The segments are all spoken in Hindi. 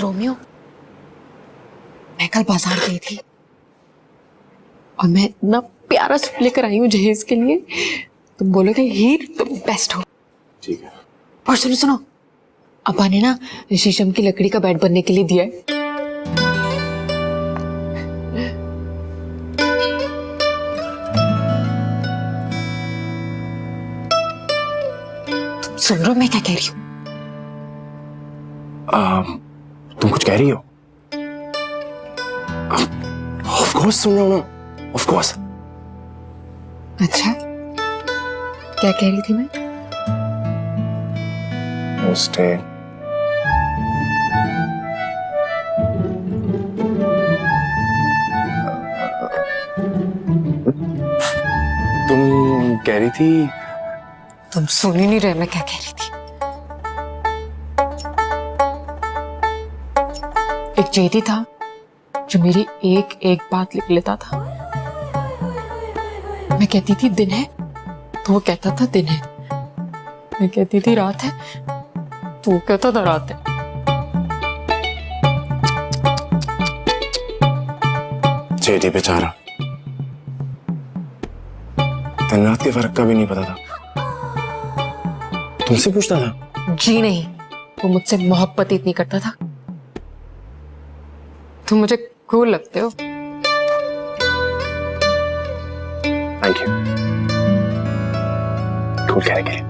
रोमियो, मैं कल बाजार गई थी और मैं इतना प्यारा सूट लेकर आई हूँ जहेज के लिए। तुम बोलोगे हीर तुम बेस्ट हो। ठीक है। और सुनो सुनो, अब्बा ने ना शीशम की लकड़ी का बेड बनने के लिए दिया है। तुम सुन रहे हो मैं क्या कह रही हूँ? तुम कुछ कह रही हो? ऑफ कोर्स सुन रहा हूँ ना, ऑफ कोर्स। अच्छा, क्या कह रही थी मैं? नमस्ते। तुम कह रही थी? तुम सुन ही नहीं रहे मैं क्या कह रही थी। एक जेदी था जो मेरी एक एक बात लिख लेता था। मैं कहती थी दिन है तो वो कहता था दिन है, मैं कहती थी रात है तो वो कहता था रात है। जेडी बेचारा, दिन रात के फर्क का भी नहीं पता था। तुमसे पूछता था? जी नहीं, वो मुझसे मोहब्बत इतनी करता था। तुम मुझे कूल लगते हो। थैंक यू कूल कहने के लिए।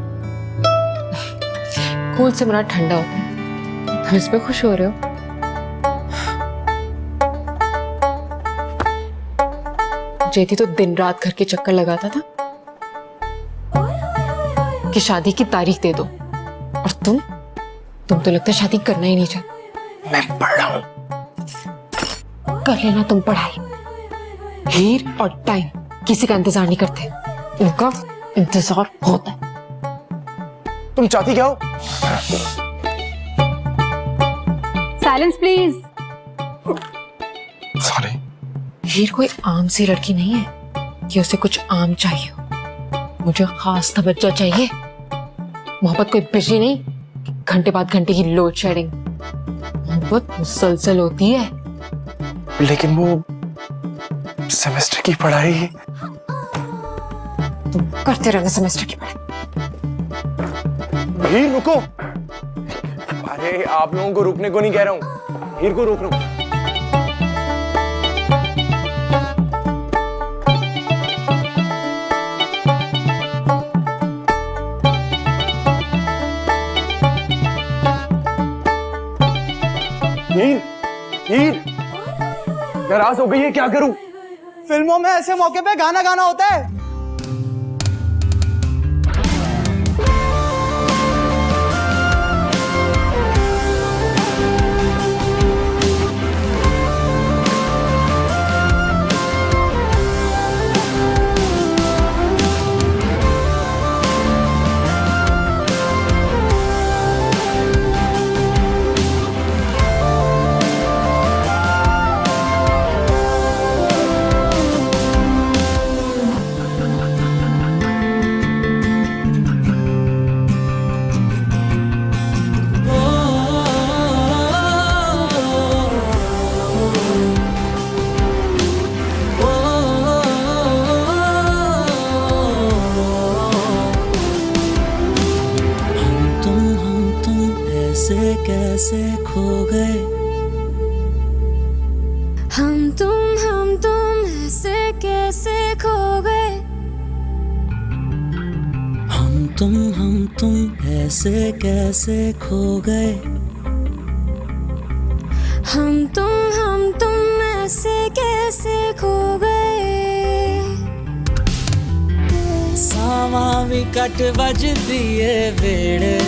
कूल से मेरा ठंडा होता है। तुम इस पे खुश हो रहे हो? जेती तो दिन रात घर के चक्कर लगाता था कि शादी की तारीख दे दो, और तुम तो लगता है शादी करना ही नहीं चाहते। मैं पढ़ रहा हूं। कर लेना तुम पढ़ाई। हीर और टाइम किसी का इंतजार नहीं करते, उनका इंतजार होता है। तुम चाहती क्या हो? Silence please. सॉरी। हीर कोई आम सी लड़की नहीं है कि उसे कुछ आम चाहिए हो। मुझे खास तवज्जो चाहिए। मोहब्बत कोई बिजली नहीं, घंटे बाद घंटे की लोड शेडिंग। मोहब्बत मुसलसल होती है। लेकिन वो सेमेस्टर की पढ़ाई। तुम करते रहना सेमेस्टर की पढ़ाई। हीर रुको। अरे आप लोगों को रुकने को नहीं कह रहा हूं, हीर को रोक रहा हूं। हीर, हीर नाराज हो गई है, क्या करूं? फिल्मों में ऐसे मौके पे गाना गाना होता है। कैसे खो गए हम तुम ऐसे कैसे खो गए हम तुम ऐसे कैसे खो गए हम तुम ऐसे कैसे खो गए सावा विकट बज दिए वेड़े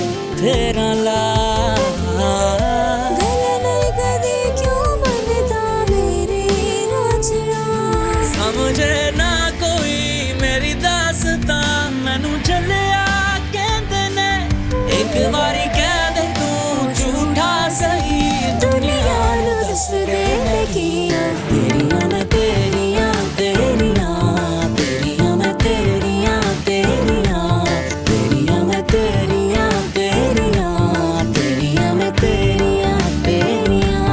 तेरा ला समझे ना कोई मेरी दास्तां मैनू चलिया कहंदे ने एक बारी कह दे तू झूठा सही दुनिया नू दस दे लगियां तेरियां मैं तेरियां तेरियां तेरियां मैं तेरियां तेरियां तेरियां मैं तेरियां तेरियां तेरियां मैं तेरियां तेरियां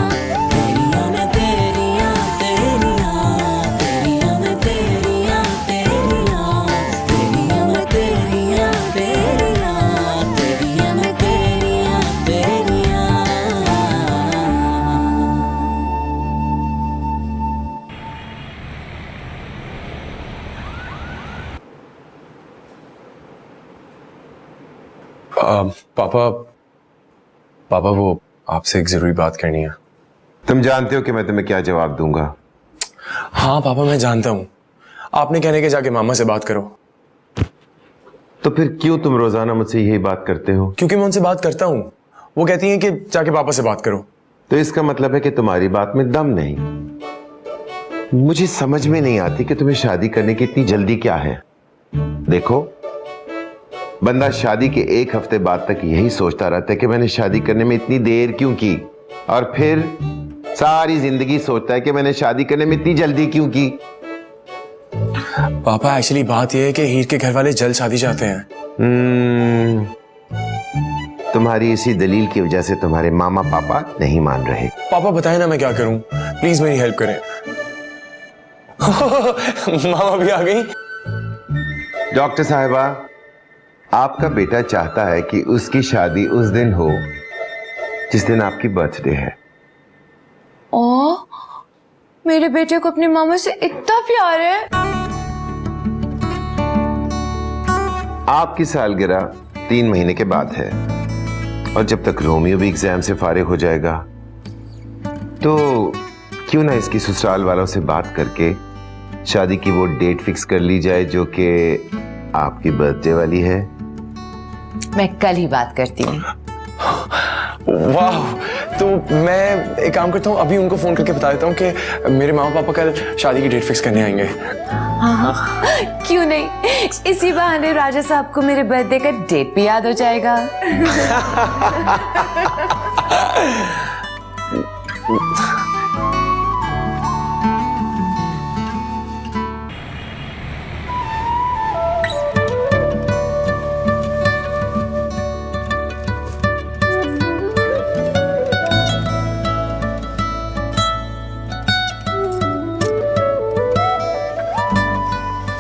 पापा पापा वो आपसे एक जरूरी बात करनी है। तुम जानते हो कि मैं तुम्हें क्या जवाब दूंगा। हाँ पापा मैं जानता हूँ, आपने कहने के जाके मामा से बात करो। तो फिर क्यों तुम रोजाना मुझसे यही बात करते हो? क्योंकि मैं उनसे बात करता हूँ, वो कहती हैं कि जाके पापा से बात करो। तो इसका मतलब है कि तुम्हारी बात में दम नहीं। मुझे समझ में नहीं आती कि तुम्हें शादी करने की इतनी जल्दी क्या है। देखो, बंदा शादी के एक हफ्ते बाद तक यही सोचता रहता है कि मैंने शादी करने में इतनी देर क्यों की, और फिर सारी जिंदगी सोचता है कि मैंने शादी करने में इतनी जल्दी क्यों की। पापा एक्चुअली बात यह है कि हीर के घर वाले जल्द शादी चाहते हैं। तुम्हारी इसी दलील की वजह से तुम्हारे मामा पापा नहीं मान रहे। पापा बताएं ना मैं क्या करूं, प्लीज मेरी हेल्प करें। मामा भी आ गई। डॉक्टर साहिबा, आपका बेटा चाहता है कि उसकी शादी उस दिन हो जिस दिन आपकी बर्थडे है। ओ, मेरे बेटे को अपनी मामा से इतना प्यार है। आपकी सालगिरह 3 महीने के बाद है, और जब तक रोमियो भी एग्जाम से फारिग हो जाएगा, तो क्यों ना इसकी ससुराल वालों से बात करके शादी की वो डेट फिक्स कर ली जाए जो कि आपकी बर्थडे वाली है। मैं कल ही बात करती हूँ। वाह, तो मैं एक काम करता हूँ, अभी उनको फोन करके बता देता हूँ कि मेरे मामा पापा कल शादी की डेट फिक्स करने आएंगे। हाँ, क्यों नहीं, इसी बहाने राजा साहब को मेरे बर्थडे का डेट भी याद हो जाएगा।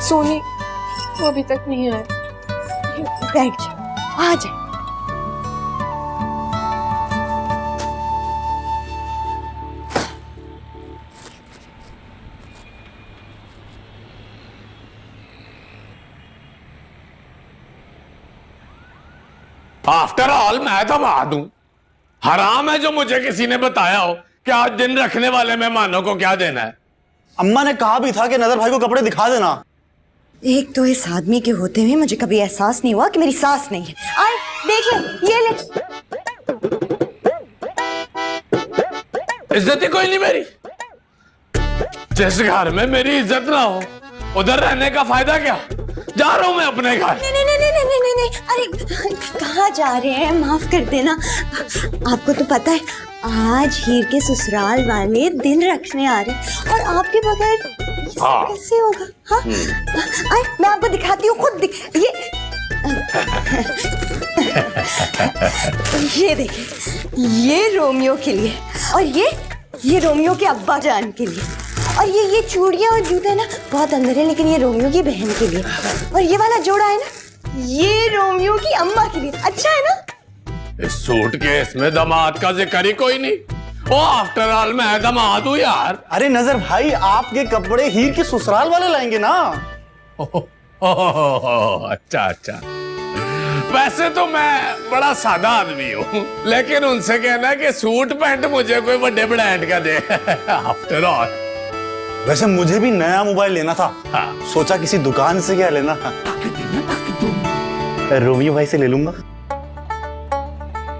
सोनी वो अभी तक नहीं आए। बैठ जाओ, आ जाए। आफ्टर ऑल मैं दामाद हूं। हराम है जो मुझे किसी ने बताया हो कि आज दिन रखने वाले मेहमानों को क्या देना है। अम्मा ने कहा भी था कि नजर भाई को कपड़े दिखा देना। एक तो इस आदमी के होते हुए मुझे कभी एहसास नहीं हुआ कि मेरी सास नहीं है। आए देख ले, ये ले। इज्जत ही कोई नहीं मेरी। जिस घर में मेरी इज्जत ना हो उधर रहने का फायदा क्या। जा रहा हूं मैं अपने घर। नहीं नहीं नहीं नहीं नहीं नहीं, अरे कहाँ जा रहे हैं, माफ कर देना। आपको तो पता है आज हीर के ससुराल वाले दिन रखने आ रहे हैं, और आपके बगैर हाँ। कैसे होगा। हाँ, आए मैं आपको दिखाती हूँ, खुद ये देखिए, ये रोमियो के लिए, और ये रोमियो के अब्बा जान के लिए, और ये चूड़ियां और जूते ना बहुत अंदर है, लेकिन ये रोमियो की बहन के लिए, और ये वाला जोड़ा है ना, ये रोमियो की अम्मा के लिए। अच्छा है ना। इस सूट केस में दामाद का जिक्र ही कोई नहीं। ओ आफ्टर ऑल मैं दामाद हूं यार। अरे नजर भाई, आपके कपड़े हीर के ससुराल वाले लाएंगे ना। अच्छा अच्छा, वैसे तो मैं बड़ा सादा आदमी हूँ, लेकिन उनसे कहना कि सूट पैंट मुझे कोई बड़े ब्रांड का दे। आफ्टर ऑल वैसे मुझे भी नया मोबाइल लेना था। हाँ। सोचा किसी दुकान से क्या लेना, रोमियो भाई से ले लूंगा।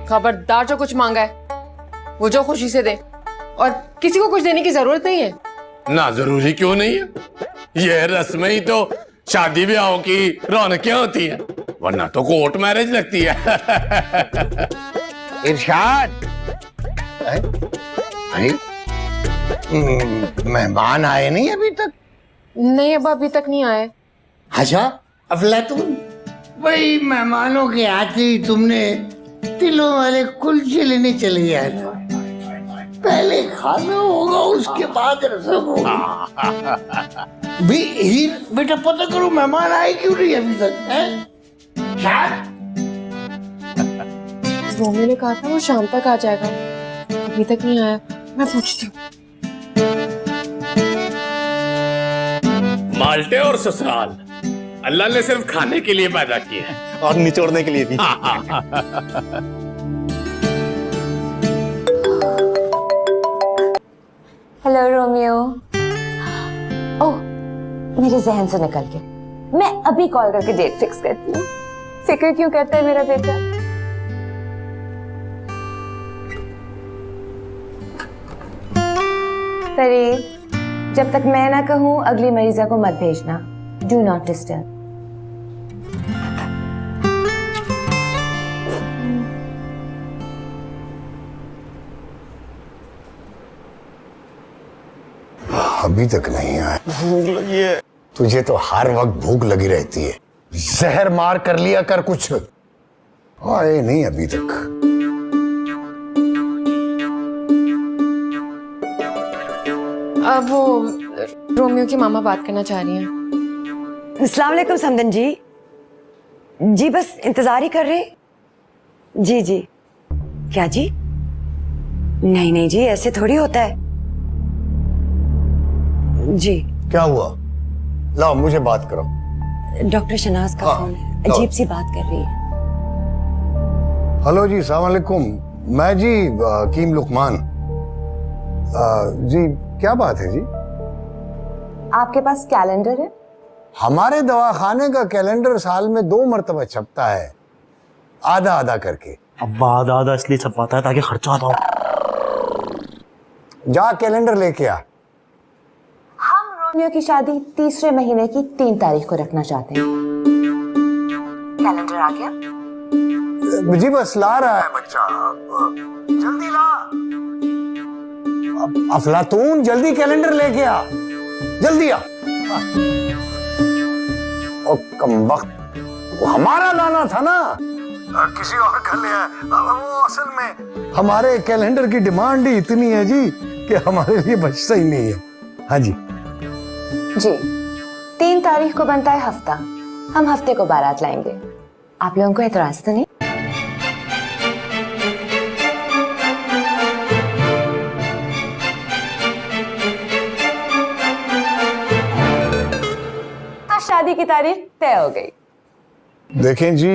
खबरदार, जो कुछ मांगा है वो जो खुशी से दे, और किसी को कुछ देने की जरूरत नहीं है। ना जरूरी क्यों नहीं है, ये रस्में ही तो शादी ब्याहों की रौनकें होती हैं, वरना तो कोर्ट मैरिज लगती है। इरशाद, मेहमान आए नहीं अभी तक? नहीं अब अभी तक नहीं आए। अच्छा अफलातून, भाई मेहमानों के आते ही तुमने तिलों वाले कुलचे लेने चले जाना। पहले खाना होगा, उसके बाद रसम होगी। हीर बेटा पता करो मेहमान आए क्यों नहीं अभी तक है? रोमियो ने कहा था वो शाम तक आ जाएगा, अभी तक नहीं आया। मैं पूछती हूँ। माल्टे और ससुराल अल्लाह ने सिर्फ खाने के लिए पैदा किए हैं। और निचोड़ने के लिए भी। Hello Romeo. ओह, मेरे जहन से निकल के, मैं अभी कॉल करके डेट फिक्स करती हूँ। फिक्र क्यों करता है मेरा बेटा? फरीद, जब तक मैं ना कहूँ अगली मरीजा को मत भेजना। Do not disturb. अभी तक नहीं आया। भूख लगी है। तुझे तो हर वक्त भूख लगी रहती है। जहर मार कर लिया कर कुछ। आए नहीं अभी तक। अब वो रोमियो की मामा बात करना चाह रही हैं। अस्सलाम वालेकुम समदन जी। जी बस इंतजार ही कर रहे। जी जी। क्या जी? नहीं नहीं जी, ऐसे थोड़ी होता है जी। क्या हुआ? लाओ मुझे बात करो। डॉक्टर शनाज का फोन है, अजीब सी बात कर रही है। हेलो जी, सलाम वालेकुम। मैं जी हकीम लुकमान। जी क्या बात है जी? आपके पास कैलेंडर है? हमारे दवाखाने का कैलेंडर साल में 2 मरतबा छपता है, आधा आधा करके। अब्बा आधा आधा इसलिए छपवाता है ताकि खर्चा आता हो। जा कैलेंडर लेके आ। हम रोमियो की शादी 3रे महीने की 3 तारीख को रखना चाहते हैं। कैलेंडर आ गया? जी बस ला रहा है बच्चा, जल्दी ला। अफलातून जल्दी कैलेंडर लेके आ, जल्दी आ। ओ कमबख्त, हमारा लाना था ना, किसी और का ले आया। वो असल में हमारे कैलेंडर की डिमांड ही इतनी है जी कि हमारे लिए बचता ही नहीं है। हाँ जी जी, 3 तारीख को बनता है हफ्ता। हम हफ्ते को बारात लाएंगे। आप लोगों को एतराज तो नहीं? तो शादी की तारीख तय हो गई। देखें जी,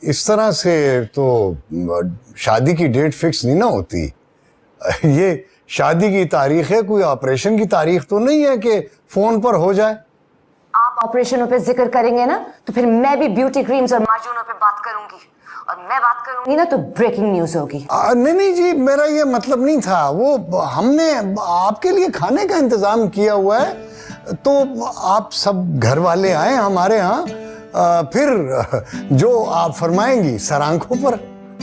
इस तरह से तो शादी की डेट फिक्स नहीं ना होती। ये शादी की तारीख है, कोई ऑपरेशन की तारीख तो नहीं है कि फोन पर हो जाए। आप ऑपरेशनों पे जिक्र करेंगे ना, तो फिर मैं भी ब्यूटी क्रीम्स और मार्जूनों पे बात करूंगी, और मैं बात करूंगी ना तो ब्रेकिंग न्यूज होगी। नहीं नहीं जी, मेरा ये मतलब नहीं था। वो हमने आपके लिए खाने का इंतजाम किया हुआ है, तो आप सब घर वाले आए हमारे यहाँ, फिर जो आप फरमाएंगी सर आंखों पर।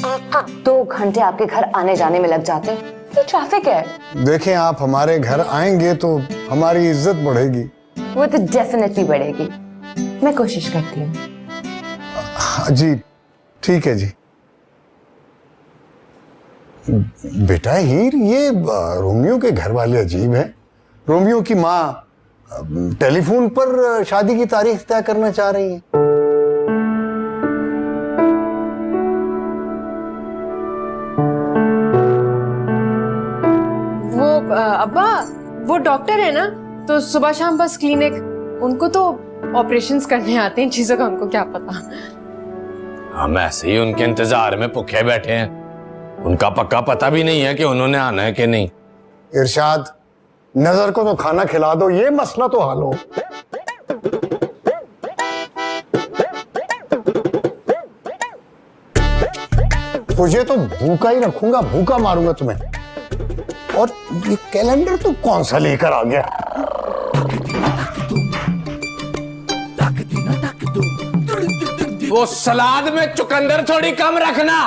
1 तो 2 घंटे आपके घर आने जाने में लग जाते हैं, ये ट्रैफिक है। देखें, आप हमारे घर आएंगे तो हमारी इज्जत बढ़ेगी। वो तो डेफिनेटली बढ़ेगी, मैं कोशिश करती हूँ। जी ठीक है जी। बेटा हीर, ये रोमियो के घर वाले अजीब हैं। रोमियो की माँ टेलीफोन पर शादी की तारीख तय करना चाह रही है। वो अब्बा, वो डॉक्टर है ना, तो सुबह शाम बस क्लिनिक, उनको तो ऑपरेशंस करने आते हैं, चीजों का उनको क्या पता। हम ऐसे ही उनके इंतजार में भूखे बैठे हैं। उनका पक्का पता भी नहीं है कि उन्होंने आना है कि नहीं। इरशाद, नजर को तो खाना खिला दो, ये मसला तो हल हो। तुझे तो भूखा ही रखूंगा, भूखा मारूंगा तुम्हें। और ये कैलेंडर तो कौन सा लेकर आ गया? वो सलाद में चुकंदर थोड़ी कम रखना।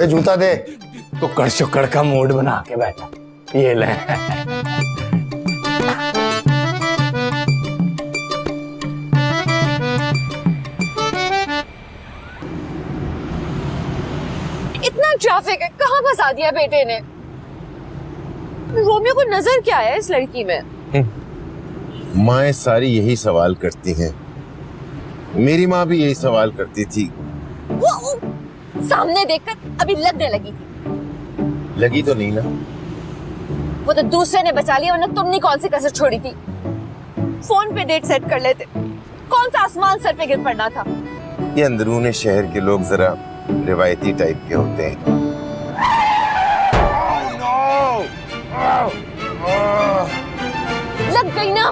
ये जूता दे। कुकड़ शुकड़ का मूड बना के बैठा, ये ले। इतना ट्रैफिक है, कहाँ फंसा दिया बेटे ने। रोमियो को नजर क्या है इस लड़की में? माएं सारी यही सवाल करती हैं। मेरी माँ भी यही सवाल करती थी। वो सामने देखकर अभी लगने लगी थी। लगी तो नहीं ना? वो तो दूसरे ने बचा लिया, वरना तुमने कौन सी कसर छोड़ी थी। फोन पे डेट सेट कर लेते। कौन सा आसमान सर पे गिर पड़ना था। ये अंदरूने शहर के लोग जरा रिवायती टाइप के होते हैं। लग गई ना।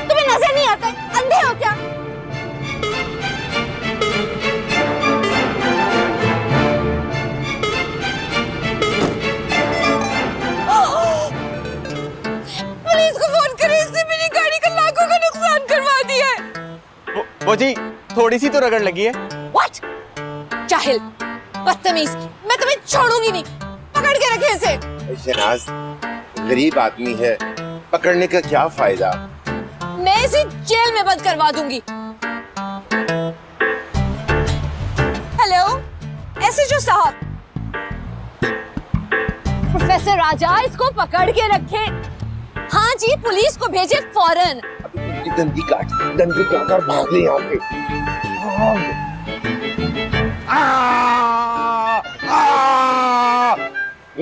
तुम्हें नजर नहीं आता? अंधे हो क्या? पुलिस को फोन करें, इसने मेरी गाड़ी का लाखों का नुकसान करवा दिया है। वो जी थोड़ी सी तो रगड़ लगी है। What? जाहिल, बदतमीज, मैं तुम्हें छोड़ूंगी नहीं। पकड़ के रखे इसे। शहनाज गरीब आदमी है, पकड़ने का क्या फायदा? मैं इसे जेल में बंद करवा दूंगी। हेलो, एसएचओ साहब। प्रोफेसर राजा, इसको पकड़ के रखे। हाँ जी, पुलिस को भेजे फौरन। दंडी काट भाग ले यहाँ पे।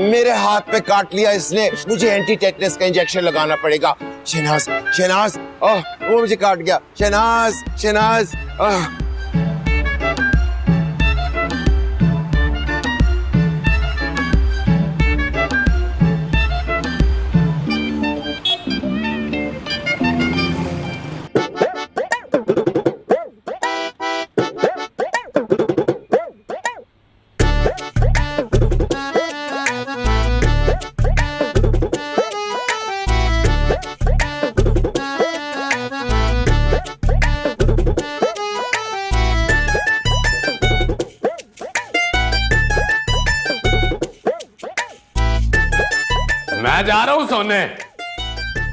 मेरे हाथ पे काट लिया इसने, मुझे एंटी टेटनस का इंजेक्शन लगाना पड़ेगा। शहनाज, शहनाज, वो मुझे काट गया। शहनाज, शहनाज, मैं जा रहा हूँ सोने,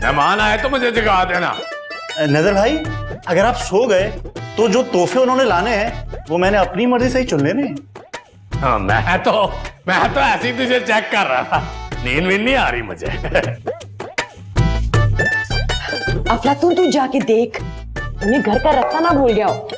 मेहमान आए तो मुझे जगा देना। नजर भाई, अगर आप सो गए तो जो तोहफे उन्होंने लाने हैं वो मैंने अपनी मर्जी से ही चुन लेने हैं। हाँ, मैं तो ऐसे ही तुझे चेक कर रहा था, नींद भी नहीं आ रही मुझे। अफलातून, तू जाके देख, उन्हें घर का रास्ता ना भूल गया हो।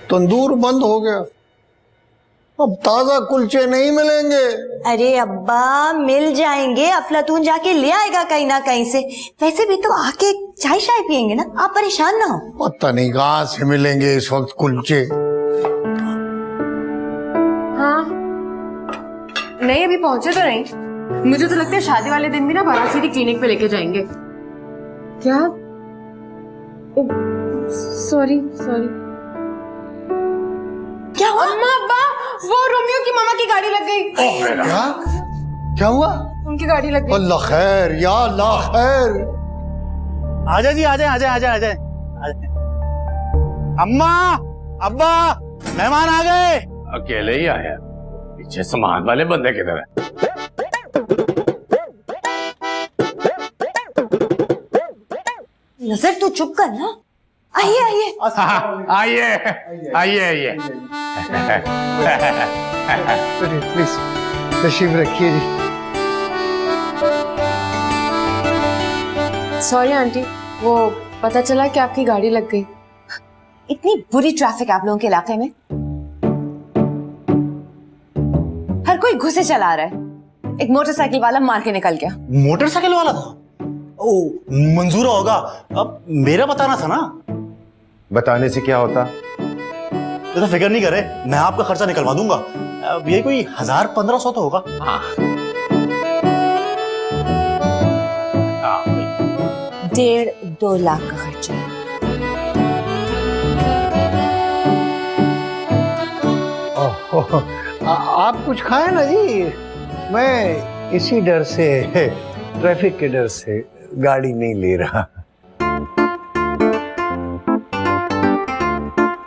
तंदूर बंद हो गया, अब ताजा कुलचे नहीं मिलेंगे। अरे अब्बा, मिल जाएंगे। अफलातून जाके ले आएगा कहीं ना कहीं से। वैसे भी तो आके चाय शाय पियेंगे ना, आप परेशान ना हो। पता नहीं कहाँ से मिलेंगे इस वक्त कुलचे। हाँ, नहीं अभी पहुंचे तो नहीं। मुझे तो लगता है शादी वाले दिन भी ना बारात क्लिनिक पे लेके जाएंगे। क्या? Sorry sorry. क्या हुआ? अम्मा, अब्बा, वो रोमियो की मामा की गाड़ी लग गई। क्या क्या हुआ? उनकी गाड़ी लग गई। अल्लाह खैर, या अल्लाह खैर। आजा जी, आजा आजा आजा आजा। अम्मा, अब्बा, मेहमान आ गए। अकेले ही आया, पीछे सामान वाले बंदे किधर है? नजर, तू चुप कर ना। आइए आइए। आइए आइए आइए। प्लीज तशरीफ रखिए जी। सॉरी आंटी, वो पता चला कि आपकी गाड़ी लग गई। इतनी बुरी ट्रैफिक आप लोगों के इलाके में। हर कोई घुसे चला रहा है। एक मोटरसाइकिल वाला मार के निकल गया। मोटरसाइकिल वाला था? ओ, मंजूरा होगा। अब मेरा बताना था ना। बताने से क्या होता? तो फिक्र नहीं करे, मैं आपका खर्चा निकलवा दूंगा। अब ये कोई 1000-1500 तो होगा। हाँ। 1.5-2 लाख का खर्चा है। आप कुछ खाए ना जी। मैं इसी डर से, ट्रैफिक के डर से गाड़ी नहीं ले रहा।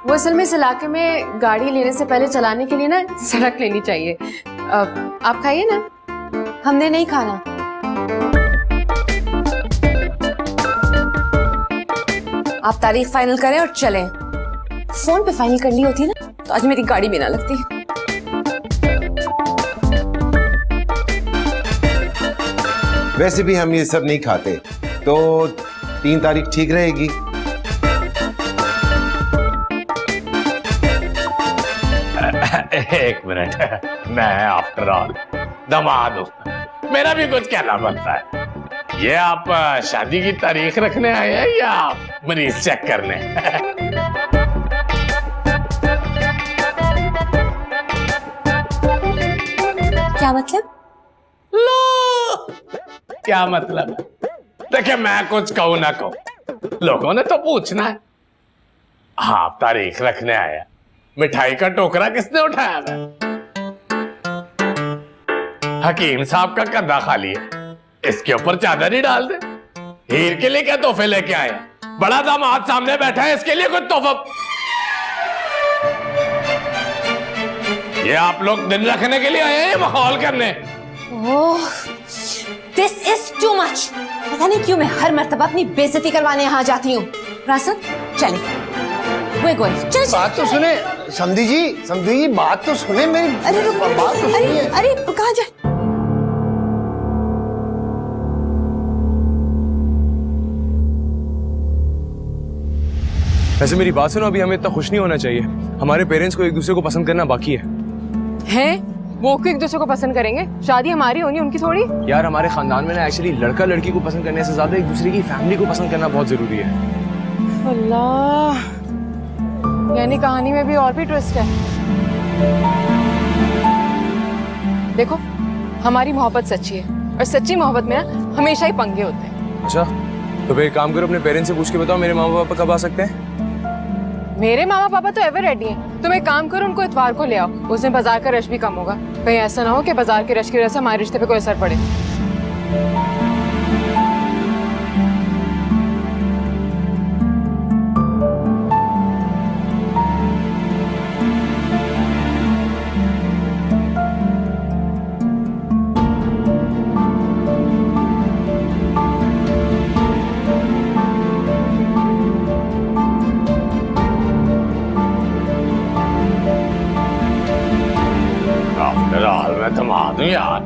वो असल में इस इलाके में गाड़ी लेने से पहले चलाने के लिए ना सड़क लेनी चाहिए। आप खाइए ना। हमने नहीं खाना। आप तारीख फाइनल करें और चलें। फोन पे फाइनल कर ली होती ना तो आज मेरी गाड़ी भी ना लगती। वैसे भी हम ये सब नहीं खाते, तो 3 तारीख ठीक रहेगी। एक मिनट, मैं आफ्टर ऑल दामाद हूं, मेरा भी कुछ कहना बनता है। ये आप शादी की तारीख रखने आए हैं या मरीज चेक करने? क्या मतलब? लो, क्या मतलब? देखिए, मैं कुछ कहूं ना कहूं, लोगों ने तो पूछना है। आप तारीख रखने आया, मिठाई का टोकरा किसने उठाया? हकीम साहब का कंधा खाली है, इसके ऊपर चादर ही डाल दे। हीर के लिए क्या तोहफे लेके आए? बड़ा दामाद सामने बैठा है, इसके लिए कुछ तोहफा? ये आप लोग दिन रखने के लिए आए हैं या माहौल करने? ओह, दिस इज टू मच। पता नहीं क्यों मैं हर मर्तबा अपनी बेइज्जती करवाने यहाँ जाती हूँ। रासद, चले। वे गोइंग। चल। बात तो सुने समधी जी, बात तो सुने मेरी। अरे रुक, बात तो अरे सुनिए। अरे कहाँ जा? वैसे मेरी बात सुनो, अभी हमें इतना खुश नहीं होना चाहिए। हमारे पेरेंट्स को एक दूसरे को पसंद करना बाकी है। वो क्यों एक दूसरे को पसंद करेंगे? शादी हमारी होनी, उनकी थोड़ी। यार, हमारे खानदान में ना एक्चुअली लड़का लड़की को पसंद करने से ज्यादा एक दूसरे की फैमिली को पसंद करना बहुत जरूरी है। अल्लाह, यानी कहानी में भी और भी ट्विस्ट है। देखो, हमारी मोहब्बत सच्ची है और सच्ची मोहब्बत में ना हमेशा ही पंगे होते हैं। अच्छा, तो फिर एक काम करो, अपने पेरेंट्स से पूछ के बताओ मेरे मामा पापा कब आ सकते हैं। मेरे मामा पापा तो एवर रेडी हैं। तुम एक काम करो, उनको इतवार को ले आओ, उस दिन बाजार का रश भी कम होगा। कहीं ऐसा ना हो कि बाजार के रश की वजह से हमारे रिश्ते पे कोई असर पड़े। आफ्टर ऑल मैं दामाद हूं यार।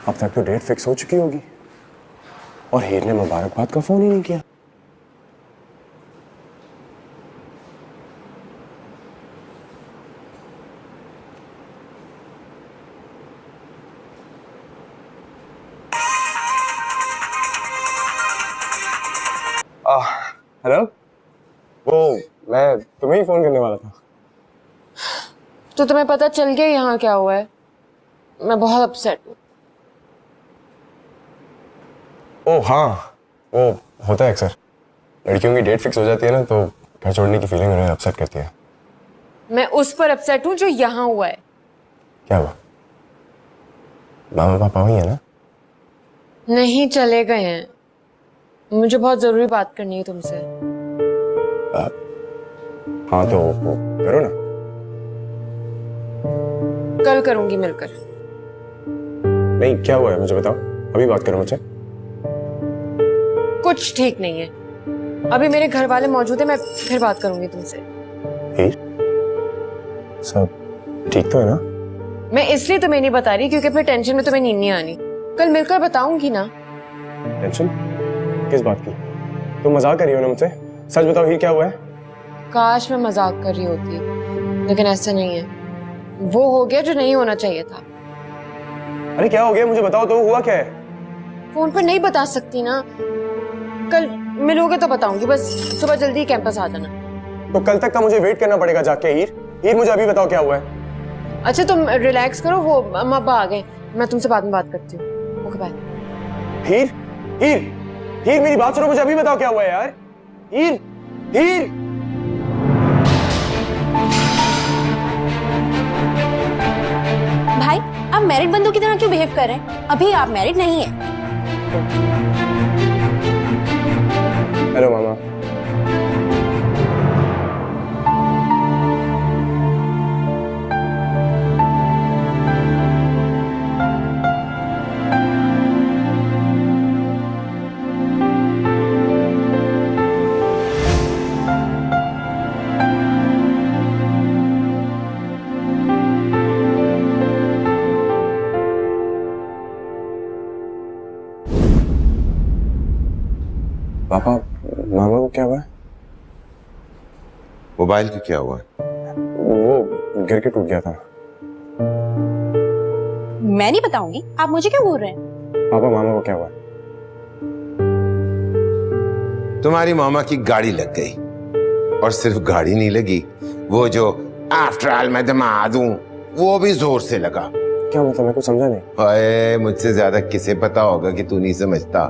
अब तक तो डेट फिक्स हो चुकी होगी और हीर ने मुबारकबाद का फोन ही नहीं किया। हेलो, वो मैं तुम्हें ही फोन करने वाला था। तो तुम्हें पता चल गया यहाँ क्या हुआ है? मैं बहुत अपसेट हूँ। ओह हाँ, वो होता है अक्सर, लड़कियों की डेट फिक्स हो जाती है ना तो घर छोड़ने की फीलिंग उन्हें अपसेट करती है। मैं उस पर अपसेट हूँ जो यहाँ हुआ है। क्या हुआ? मामा पापा वही है ना? नहीं, चले गए हैं। मुझे बहुत जरूरी बात करनी है तुमसे। हाँ तो वो करो ना। कल करूंगी मिलकर। नहीं, क्या हुआ है मुझे बताओ, अभी बात करो मुझसे। कुछ ठीक नहीं है, अभी मेरे घर वाले मौजूद है, मैं फिर बात करूंगी तुमसे। हीर, सब ठीक तो है ना? मैं इसलिए तुम्हें नहीं बता रही क्योंकि फिर टेंशन में तुम्हें नींद नहीं आनी। कल मिलकर बताऊंगी ना। टेंशन किस बात की? तुम मजाक कर रही हो ना मुझसे? सच बताओ हीर, क्या हुआ है? काश मैं मजाक कर रही होती, लेकिन ऐसा नहीं है। वो हो गया जो नहीं होना चाहिए था। अरे क्या हो गया मुझे बताओ तो, हुआ क्या है? फोन पर नहीं बता सकती ना, कल मिलोगे तो बताऊंगी। बस सुबह जल्दी कैंपस आ जाना। तो कल तक का मुझे वेट करना पड़ेगा जाके। हीर, हीर मुझे अभी बताओ क्या हुआ है? अच्छा तुम रिलैक्स करो, वो अम्मा अब्बा आ गए, मैं तुमसे बाद में बात करती हूँ। Okay bye. हीर, हीर, हीर मेरी बात सुनो, मुझे अभी बताओ क्या हुआ है यार। हीर, हीर। भाई, आप मैरिड बंदों की तरह क्यों बिहेव कर रहे हैं? अभी आप मैरिड नहीं है। हेलो मामा। पापा, मामा को क्या हुआ है? मोबाइल का क्या हुआ? वो गिर के टूट गया था। मैं नहीं बताऊंगी, आप मुझे क्यों बोल रहे हैं? पापा मामा को क्या हुआ? तुम्हारी मामा की गाड़ी लग गई, और सिर्फ गाड़ी नहीं लगी, वो जो आफ्टर ऑल मैं दामाद हूं वो भी जोर से लगा। क्या मतलब? मैं कुछ समझा नहीं। अरे मुझसे ज्यादा किसे पता होगा कि तू नहीं समझता।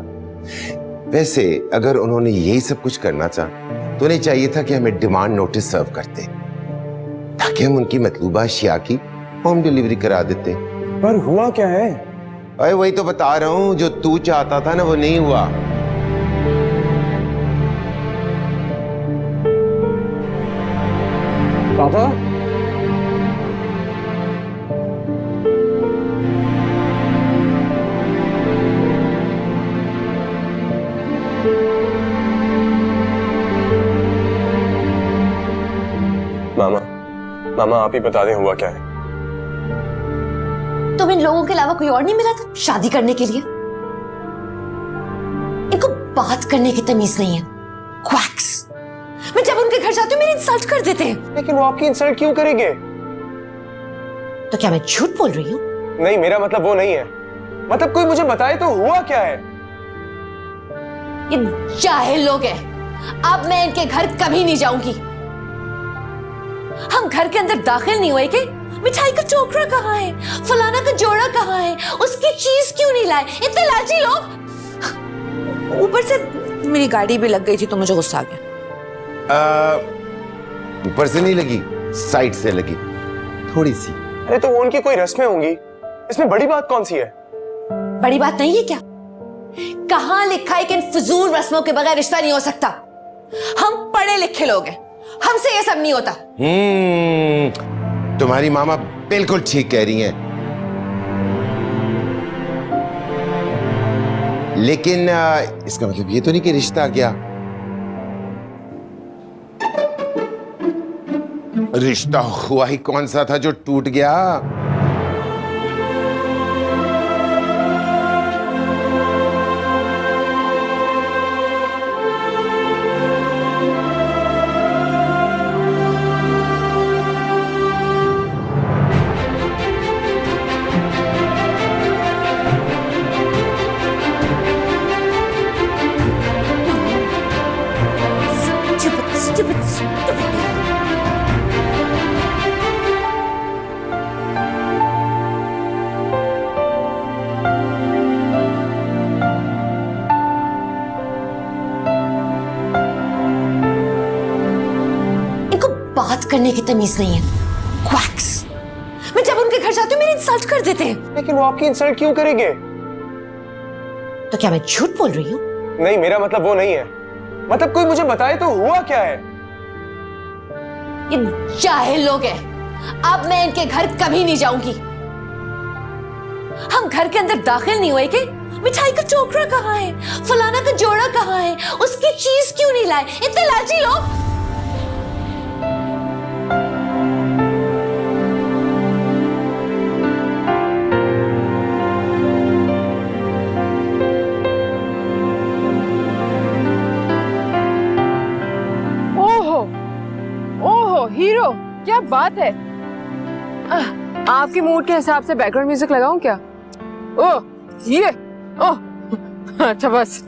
वैसे अगर उन्होंने यही सब कुछ करना चाहा तो उन्हें चाहिए था कि हमें डिमांड नोटिस सर्व करते, ताकि हम उनकी मतलूबा अशिया की होम डिलीवरी करा देते। पर हुआ क्या है? अरे वही तो बता रहा हूं, जो तू चाहता था ना वो नहीं हुआ। पापा मामा मामा आप ही बता दें हुआ क्या है। तुम इन लोगों के अलावा कोई और नहीं मिला था शादी करने के लिए? इनको बात करने की तमीज नहीं है। क्वैक्स। मैं जब उनके घर जाती हूँ मेरी इंसल्ट कर देते हैं। लेकिन वो आपकी इंसल्ट क्यों करेंगे? तो क्या मैं झूठ बोल रही हूँ? नहीं, मेरा मतलब वो नहीं है। मतलब कोई मुझे बताए तो हुआ क्या है? ये जाहिल लोग हैं। अब मैं इनके घर कभी नहीं जाऊंगी। हम घर के अंदर दाखिल नहीं हुए कि मिठाई का टोकरा कहाँ है, फलाना का जोड़ा कहाँ है, उसकी चीज क्यों नहीं लाए? इतने लालची लोग। ऊपर से मेरी गाड़ी भी लग गई थी तो मुझे गुस्सा आ गया। ऊपर से नहीं लगी, साइड से लगी थोड़ी सी। अरे तो वो उनकी कोई रस्में होंगी, इसमें बड़ी बात कौन सी है? बड़ी बात नहीं है क्या? कहां लिखा है कि इन फजूल रस्मों के बगैर रिश्ता नहीं हो सकता? हम पढ़े लिखे लोग हैं, हमसे ये सब नहीं होता। तुम्हारी मामा बिल्कुल ठीक कह रही हैं। लेकिन इसका मतलब ये तो नहीं कि रिश्ता क्या? रिश्ता हुआ ही कौन सा था जो टूट गया? बात करने की तमीज नहीं है। क्वैक्स। मैं जब उनके घर जाती हूँ मेरी इंसल्ट कर देते हैं। लेकिन वो आपकी इंसल्ट क्यों करेंगे? तो क्या मैं झूठ बोल रही हूँ? नहीं, मेरा मतलब वो नहीं है। मतलब कोई मुझे बताए तो हुआ क्या है? ये जाहिल लोग हैं। अब मैं इनके घर कभी नहीं जाऊंगी। हम घर के अंदर दाखिल नहीं हुए कि मिठाई का टोकरा कहाँ है, फलाना का जोड़ा कहाँ है, उसकी चीज क्यों नहीं लाए? इतने लालची लोग। हीरो, क्या बात है। आपके मूड के हिसाब से बैकग्राउंड म्यूजिक लगाऊं क्या? ओह ये, ओह अच्छा बस।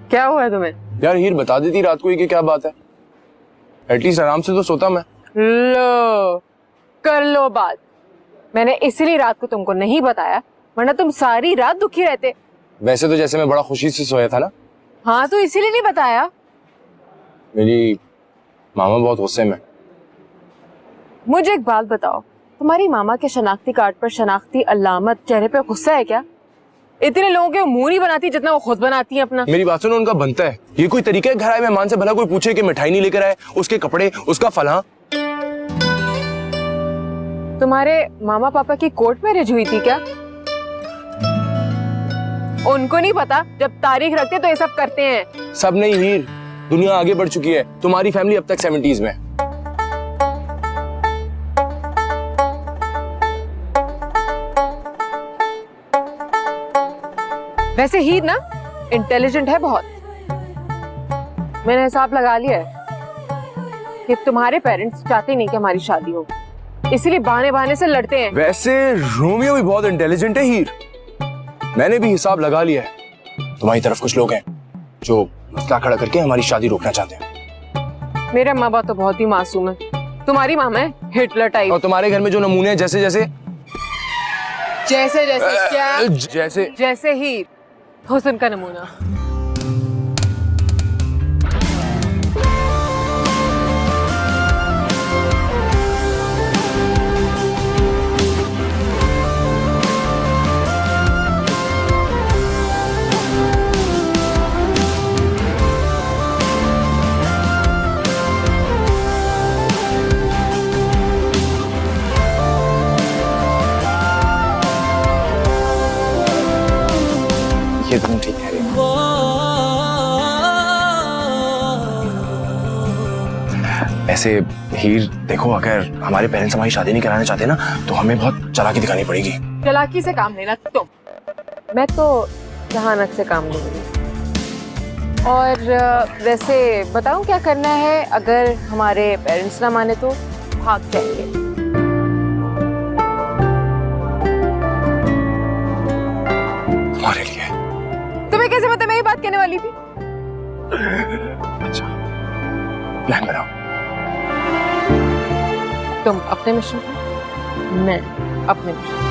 क्या हुआ है तुम्हें? यार हीर बता देती रात को ही कि क्या बात है, एटलीस्ट आराम से तो सोता मैं। लो कर लो बात। मैंने इसीलिए रात को तुमको नहीं बताया, वरना तुम सारी रात दुखी रहते। वैसे तो जैसे मैं बड़ा खुशी से सोया था ना। हाँ तो इसीलिए नहीं बताया। मेरी मामा बहुत गुस्से में। मुझे एक बात बताओ, तुम्हारी मामा के शनाख्ती कार्ड पर शनाख्ती अलामत चेहरे पे गुस्सा है क्या? इतने लोगों के मुंह नहीं बनाती जितना वो खुद बनाती है अपना। मेरी बात सुनो, उनका बनता है। ये कोई तरीका है घर आए मेहमान से भला कोई पूछे कि मिठाई नहीं लेकर आए, उसके कपड़े, उसका फलां। तुम्हारे मामा पापा की कोर्ट मैरिज हुई थी क्या? उनको नहीं पता जब तारीख रखते तो ये सब करते हैं। सब नहीं हीर, दुनिया आगे बढ़ चुकी है। तुम्हारी फैमिली अब तक 70s में। वैसे हीर ना इंटेलिजेंट है बहुत। मैंने हिसाब लगा लिया है। कि तुम्हारे पेरेंट्स चाहते नहीं कि हमारी शादी हो, इसीलिए बहाने बहाने से लड़ते हैं। वैसे रोमियो भी बहुत इंटेलिजेंट है हीर, मैंने भी हिसाब लगा लिया है। तुम्हारी तरफ कुछ लोग हैं जो मसला खड़ा करके हमारी शादी रोकना चाहते हैं। मेरे माँ बाप तो बहुत ही मासूम है, तुम्हारी मामा है हिटलर टाइप। और तुम्हारे घर में जो नमूने हैं जैसे जैसे जैसे जैसे क्या? जैसे जैसे ही हुस्न का नमूना। ये तुम ठीक कह रही हो। ऐसे हीर देखो, अगर हमारे पेरेंट्स हमारी शादी नहीं कराना चाहते ना तो हमें बहुत चालाकी दिखानी पड़ेगी। चालाकी से काम लेना तुम, मैं तो जहानत से काम लूंगी। और वैसे बताऊं क्या करना है? अगर हमारे पेरेंट्स ना माने तो भाग जाएंगे। तुम्हारे लिए। तुम्हें कैसे पता मैं ये बात कहने वाली थी? अच्छा, प्लान बनाओ। तुम अपने मिशन पे, मैं अपने मिशन।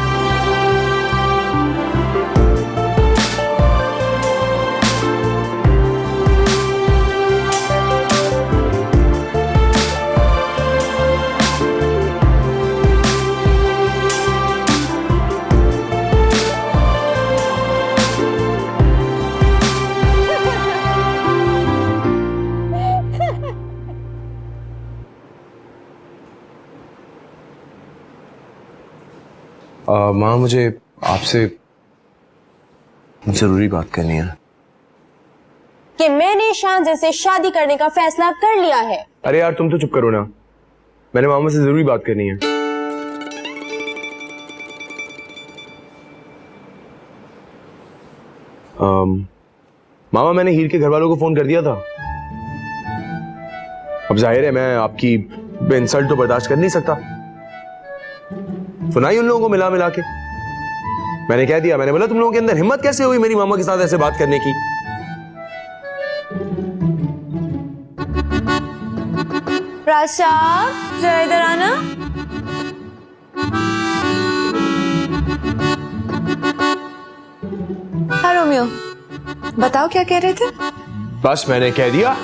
माँ, मुझे आपसे जरूरी बात करनी है। कि मैंने शांति से शादी करने का फैसला कर लिया है। अरे यार तुम तो चुप करो ना, मैंने मामा से जरूरी बात करनी है। मामा, मैंने हीर के घर वालों को फोन कर दिया था। अब जाहिर है मैं आपकी इंसल्ट तो बर्दाश्त कर नहीं सकता। सुनाई उन लोगों को मिला मिला के। मैंने कह दिया, मैंने बोला तुम लोगों के अंदर हिम्मत कैसे हुई मेरी मामा के साथ ऐसे बात करने की? राज साहब जरा इधर आना। हाँ रोमियो, बताओ क्या कह रहे थे? बस मैंने कह दिया,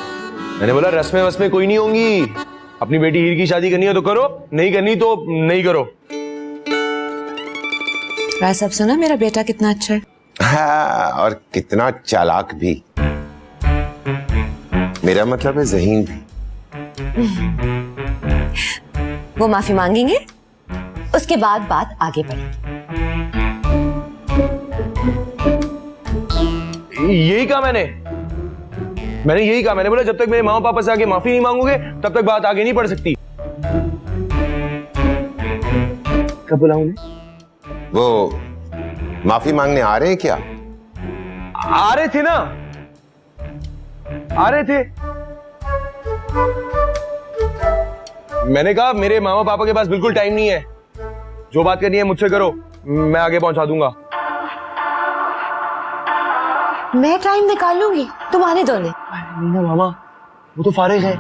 मैंने बोला रस्में वस्में कोई नहीं होंगी। अपनी बेटी हीर की शादी करनी है तो करो, नहीं करनी तो नहीं करो। राज साहब सुना मेरा बेटा कितना अच्छा है? हाँ, और कितना चालाक भी। मेरा मतलब है ज़हीन भी। वो माफी मांगेंगे, उसके बाद बात आगे बढ़ेगी। यही कहा मैंने यही कहा। मैंने बोला जब तक मेरे मामा पापा से आगे माफी नहीं मांगोगे तब तक बात आगे नहीं बढ़ सकती। कब बुलाऊं? वो माफी मांगने आ रहे हैं क्या? आ रहे थे ना, आ रहे थे। मैंने कहा मेरे मामा पापा के पास बिल्कुल टाइम नहीं है, जो बात करनी है मुझसे करो, मैं आगे पहुंचा दूंगा। मैं टाइम निकालूंगी, तुम आने दो। नहीं ना मामा, वो तो फारिग है।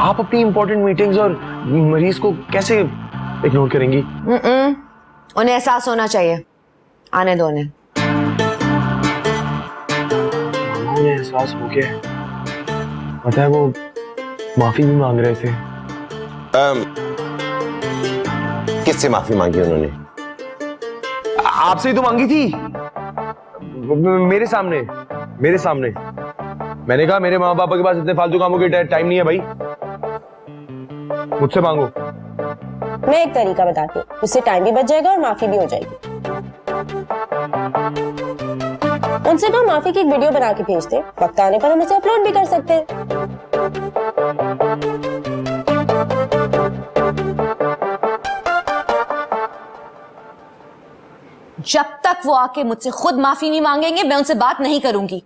आप अपनी इंपॉर्टेंट मीटिंग्स और मरीज को कैसे इग्नोर करेंगी? उन्हें एहसास होना चाहिए, आने दो उन्हें। मुझे एहसास हो गया, पता है वो माफी भी मांग रहे थे। किससे माफी मांगी उन्होंने? आपसे ही तो मांगी थी, मेरे सामने। मैंने कहा मेरे माँ पापा के पास इतने फालतू कामों के टाइम नहीं है भाई, मुझसे मांगो। मैं एक तरीका बताती हूँ, उससे टाइम भी बच जाएगा और माफी भी हो जाएगी। उनसे कहा माफी की एक वीडियो बना के भेज दे, वक्त आने पर हम उसे अपलोड भी कर सकते हैं। जब तक वो आके मुझसे खुद माफी नहीं मांगेंगे मैं उनसे बात नहीं करूंगी।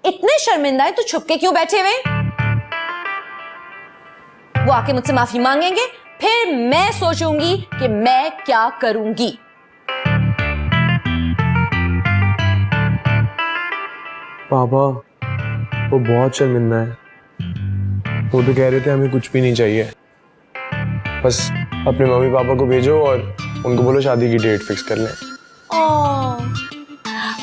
इतने शर्मिंदा है तो छुप के क्यों बैठे हुए? वो आके मुझसे माफी मांगेंगे, फिर मैं सोचूंगी कि मैं क्या करूंगी। पापा वो बहुत शर्मिंदा है। वो तो कह रहे थे हमें कुछ भी नहीं चाहिए, बस अपने मम्मी पापा को भेजो और उनको बोलो शादी की डेट फिक्स कर लें।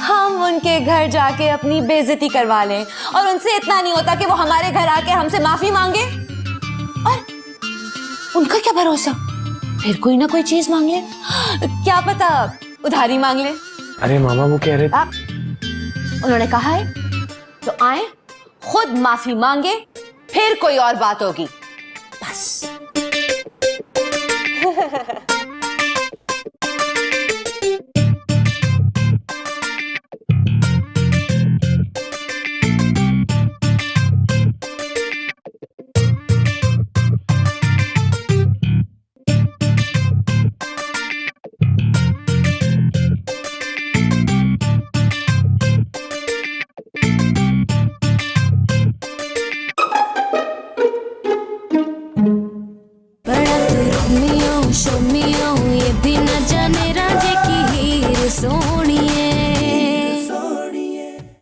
हम उनके घर जाके अपनी बेइज्जती करवा लें और उनसे इतना नहीं होता कि वो हमारे घर आके हमसे माफी मांगे। और उनका क्या भरोसा, फिर कोई ना कोई चीज मांग ले, क्या पता उधारी मांग ले। अरे मामा वो कह रहे उन्होंने कहा है तो आए, खुद माफी मांगे, फिर कोई और बात होगी बस।